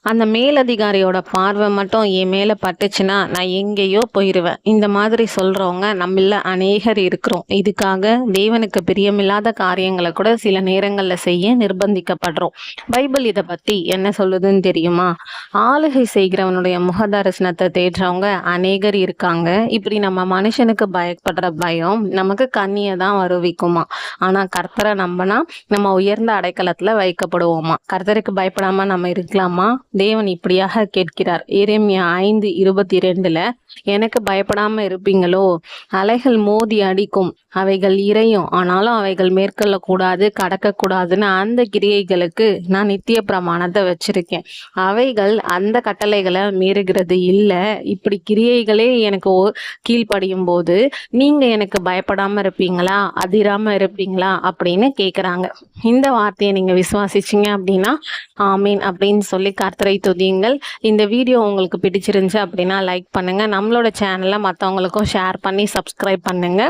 அந்த மேலதிகாரியோட பார்வை மட்டும் என் மேல பட்டுச்சுன்னா நான் எங்கேயோ போயிருவேன். இந்த மாதிரி சொல்றவங்க நம்மள அநேகர் இருக்கிறோம். இதுக்காக தேவனுக்கு பிரியமில்லாத காரியங்களை கூட சில நேரங்கள்ல செய்ய நிர்பந்திக்கப்படுறோம். பைபிள் இதை பத்தி என்ன சொல்லுதுன்னு தெரியுமா? ஆளுகை செய்கிறவனுடைய முகதரிசனத்தை தேடுறவங்க அநேகர் இருக்காங்க. இப்படி நம்ம மனுஷனுக்கு பயப்படுற பயம் நமக்கு கண்ணியை தான் வருவிக்குமா. ஆனா கர்த்தரை நம்பினா நம்ம உயர்ந்த அடைக்கலத்துல வைக்கப்படுவோமா. கர்த்தருக்கு பயப்படாம நம்ம இருக்கலாமா? தேவன் இப்படியாக கேட்கிறார். எரேமியா 5:22 எனக்கு பயப்படாம இருப்பீங்களோ? அலைகள் மோதி அடிக்கும், அவைகள் இறையும், ஆனாலும் அவைகள் மேற்கொள்ள கூடாது, கடக்க கூடாதுன்னு அந்த கிரியைகளுக்கு நான் நித்திய பிரமாணத்தை வச்சிருக்கேன். அவைகள் அந்த கட்டளைகளை மீறுகிறது இல்ல. இப்படி கிரியைகளே எனக்கு கீழ்ப்படியும் போது நீங்க எனக்கு பயப்படாம இருப்பீங்களா, அதிராம இருப்பீங்களா அப்படின்னு கேக்குறாங்க. இந்த வார்த்தையை நீங்க விசுவாசிச்சீங்க அப்படின்னா ஆமீன் அப்படின்னு சொல்லி கர்த்தரை துதியுங்கள். இந்த வீடியோ உங்களுக்கு பிடிச்சிருந்துச்சு அப்படின்னா லைக் பண்ணுங்க. நம்மளோட சேனலை மற்றவங்களுக்கும் ஷேர் பண்ணி சப்ஸ்கிரைப் பண்ணுங்க.